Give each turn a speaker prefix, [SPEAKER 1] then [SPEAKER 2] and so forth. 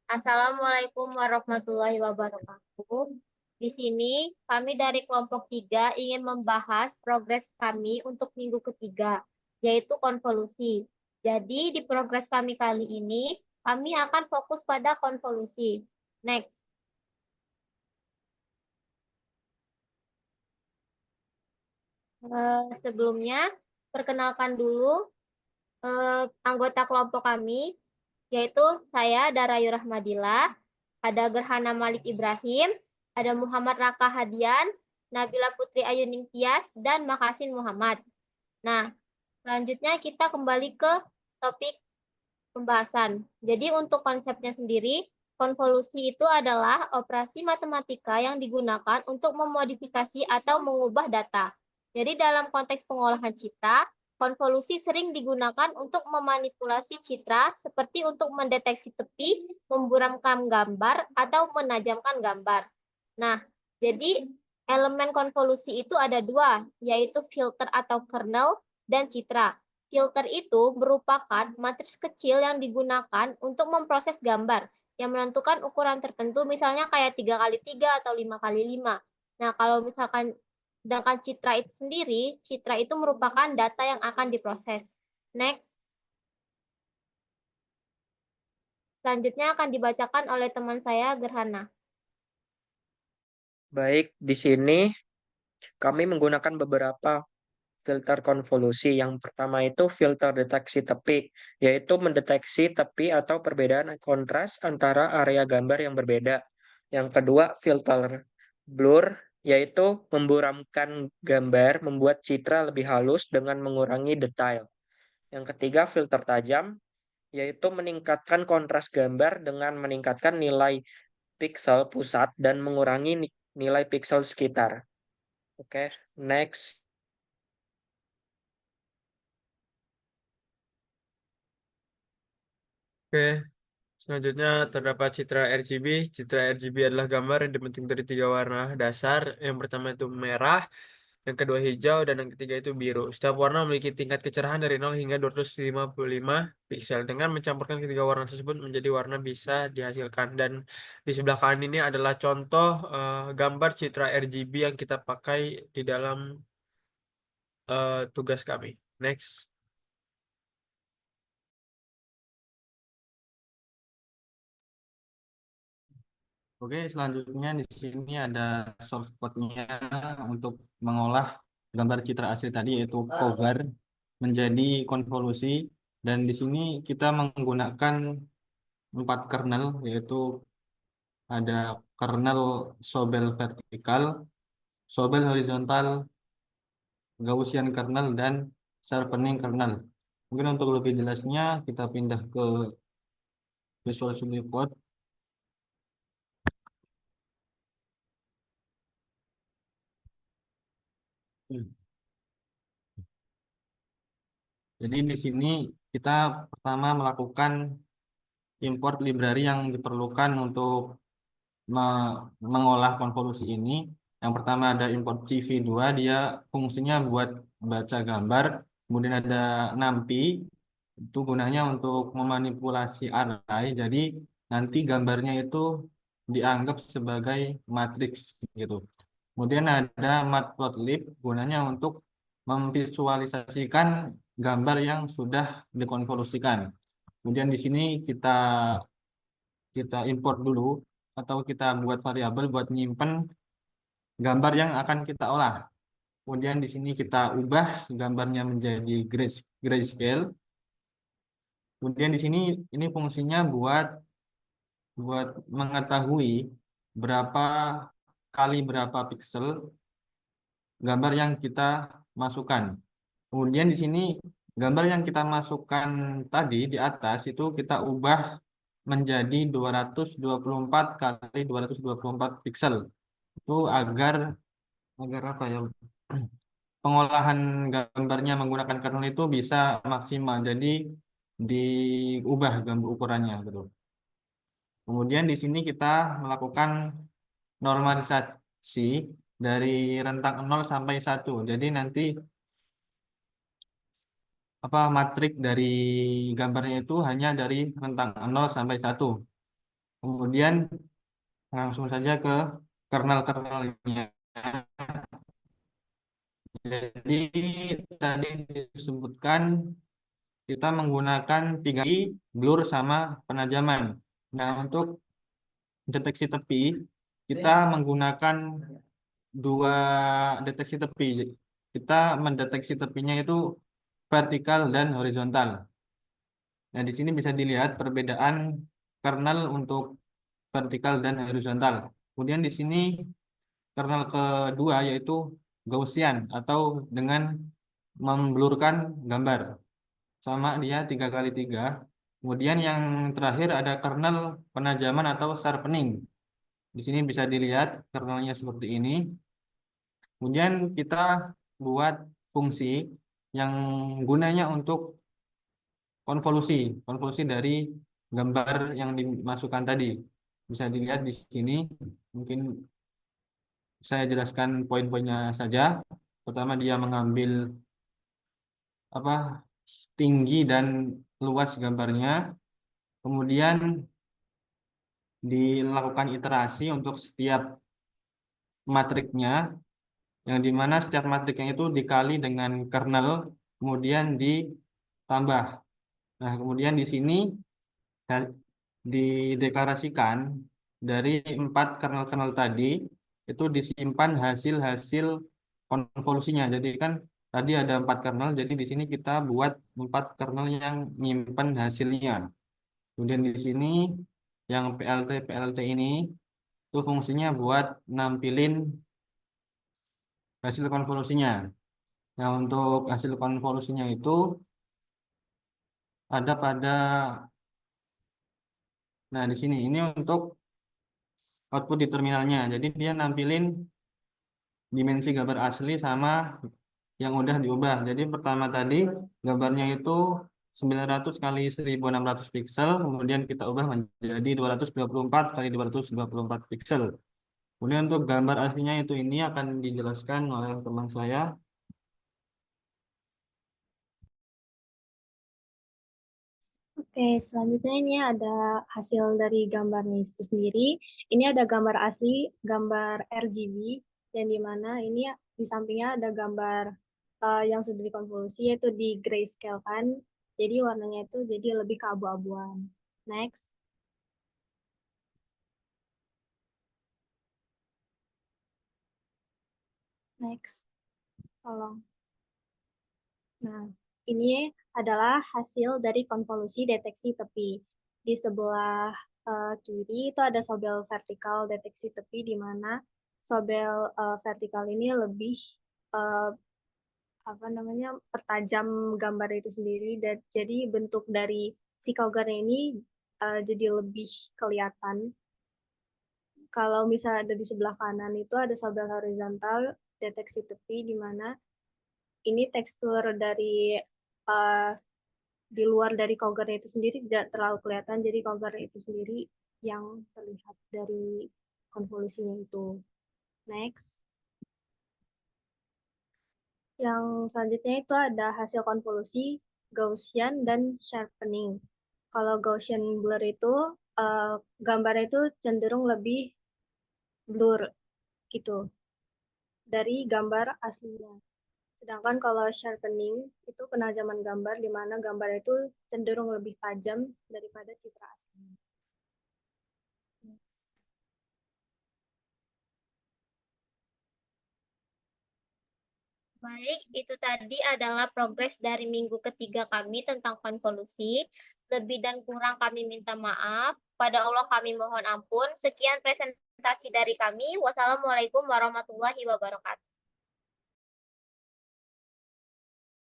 [SPEAKER 1] Assalamualaikum warahmatullahi wabarakatuh. Di sini kami dari kelompok 3 ingin membahas progres kami untuk minggu ketiga, yaitu konvolusi. Jadi di progres kami kali ini, kami akan fokus pada konvolusi. Next. Sebelumnya, perkenalkan dulu anggota kelompok kami, yaitu saya Darayu Rahmadillah, ada Gerhana Malik Ibrahim, ada Muhammad Raka Hadian, Nabila Putri Ayuning Tias, dan Makasin Muhammad. Nah, selanjutnya kita kembali ke topik pembahasan. Jadi untuk konsepnya sendiri, konvolusi itu adalah operasi matematika yang digunakan untuk memodifikasi atau mengubah data. Jadi dalam konteks pengolahan citra, konvolusi sering digunakan untuk memanipulasi citra seperti untuk mendeteksi tepi, memburamkan gambar, atau menajamkan gambar. Nah, jadi elemen konvolusi itu ada dua, yaitu filter atau kernel dan citra. Filter itu merupakan matriks kecil yang digunakan untuk memproses gambar yang menentukan ukuran tertentu, misalnya kayak 3x3 atau 5x5. Nah, kalau misalkan sedangkan citra itu sendiri, citra itu merupakan data yang akan diproses. Next. Selanjutnya akan dibacakan oleh teman saya, Gerhana.
[SPEAKER 2] Baik, di sini kami menggunakan beberapa filter konvolusi. Yang pertama itu filter deteksi tepi, yaitu mendeteksi tepi atau perbedaan kontras antara area gambar yang berbeda. Yang kedua, filter blur, yaitu memburamkan gambar, membuat citra lebih halus dengan mengurangi detail. Yang ketiga, filter tajam, yaitu meningkatkan kontras gambar dengan meningkatkan nilai piksel pusat dan mengurangi nilai piksel sekitar. Oke, next.
[SPEAKER 3] Oke, selanjutnya terdapat citra RGB. Citra RGB adalah gambar yang dibentuk dari tiga warna dasar. Yang pertama itu merah, yang kedua hijau, dan yang ketiga itu biru. Setiap warna memiliki tingkat kecerahan dari 0 hingga 255 piksel. Dengan mencampurkan ketiga warna tersebut menjadi warna bisa dihasilkan. Dan di sebelah kanan ini adalah contoh gambar citra RGB yang kita pakai di dalam tugas kami. Next.
[SPEAKER 4] Oke, selanjutnya di sini ada source code-nya untuk mengolah gambar citra asli tadi, yaitu cover menjadi konvolusi. Dan di sini kita menggunakan 4 kernel, yaitu ada kernel Sobel vertikal, Sobel horizontal, Gaussian kernel, dan sharpening kernel. Mungkin untuk lebih jelasnya kita pindah ke Visual Studio Code. Jadi di sini kita pertama melakukan import library yang diperlukan untuk mengolah konvolusi ini. Yang pertama ada import CV2, dia fungsinya buat baca gambar. Kemudian ada NumPy, itu gunanya untuk memanipulasi array. Jadi nanti gambarnya itu dianggap sebagai matriks gitu. Kemudian ada matplotlib, gunanya untuk memvisualisasikan gambar yang sudah dikonvolusikan. Kemudian di sini kita import dulu atau kita buat variabel buat nyimpen gambar yang akan kita olah. Kemudian di sini kita ubah gambarnya menjadi grayscale. Kemudian di sini ini fungsinya buat mengetahui berapa kali berapa piksel gambar yang kita masukkan. Kemudian di sini gambar yang kita masukkan tadi di atas itu kita ubah menjadi 224 kali 224 piksel. Itu agar apa ya? Pengolahan gambarnya menggunakan kernel itu bisa maksimal. Jadi diubah gambar ukurannya gitu. Kemudian di sini kita melakukan normalisasi dari rentang 0 sampai 1. Jadi nanti matrik dari gambarnya itu hanya dari rentang 0 sampai 1. Kemudian langsung saja ke kernel-kernelnya. Jadi tadi disebutkan kita menggunakan 3i, blur sama penajaman. Nah, untuk deteksi tepi kita menggunakan 2 deteksi tepi. Kita mendeteksi tepinya itu vertikal dan horizontal. Nah, di sini bisa dilihat perbedaan kernel untuk vertikal dan horizontal. Kemudian di sini kernel kedua yaitu Gaussian atau dengan memblurkan gambar. Sama dia 3x3. Kemudian yang terakhir ada kernel penajaman atau sharpening. Di sini bisa dilihat kernelnya seperti ini. Kemudian kita buat fungsi yang gunanya untuk konvolusi dari gambar yang dimasukkan tadi. Bisa dilihat di sini. Mungkin saya jelaskan poin-poinnya saja. Pertama, dia mengambil tinggi dan luas gambarnya. Kemudian dilakukan iterasi untuk setiap matriknya, yang dimana setiap matriknya itu dikali dengan kernel, kemudian ditambah. Nah, kemudian di sini dideklarasikan dari 4 kernel-kernel tadi itu disimpan hasil-hasil konvolusinya. Jadi kan tadi ada 4 kernel, jadi di sini kita buat 4 kernel yang nyimpan hasilnya. Kemudian di sini yang PLT ini itu fungsinya buat nampilin hasil konvolusinya. Nah, untuk hasil konvolusinya itu ada pada, nah di sini ini untuk output di terminalnya. Jadi dia nampilin dimensi gambar asli sama yang udah diubah. Jadi pertama tadi gambarnya itu 900 kali 1600 pixel, kemudian kita ubah menjadi 224 kali 224 pixel. Kemudian untuk gambar aslinya itu ini akan dijelaskan oleh teman saya.
[SPEAKER 5] Oke, selanjutnya ini ada hasil dari gambarnya itu sendiri. Ini ada gambar asli, gambar RGB, yang dimana ini di sampingnya ada gambar yang sudah dikonvolusi, yaitu di grayscale kan. Jadi warnanya itu jadi lebih keabu-abuan. Next. Next. Tolong. Nah, ini adalah hasil dari konvolusi deteksi tepi. Di sebelah kiri itu ada sobel vertikal deteksi tepi, di mana sobel vertikal ini lebih pertajam gambar itu sendiri, dan jadi bentuk dari si cogarnya ini jadi lebih kelihatan. Kalau misalnya ada di sebelah kanan itu ada sobel horizontal deteksi tepi, di mana ini tekstur dari di luar dari cogarnya itu sendiri tidak terlalu kelihatan, jadi cogarnya itu sendiri yang terlihat dari konvolusinya itu. Next. Yang selanjutnya itu ada hasil konvolusi Gaussian dan sharpening. Kalau Gaussian blur itu gambarnya itu cenderung lebih blur gitu dari gambar aslinya. Sedangkan kalau sharpening itu penajaman gambar, di mana gambar itu cenderung lebih tajam daripada citra aslinya.
[SPEAKER 1] Baik, itu tadi adalah progres dari minggu ketiga kami tentang konvolusi. Lebih dan kurang kami minta maaf. Pada Allah kami mohon ampun. Sekian presentasi dari kami. Wassalamualaikum warahmatullahi wabarakatuh.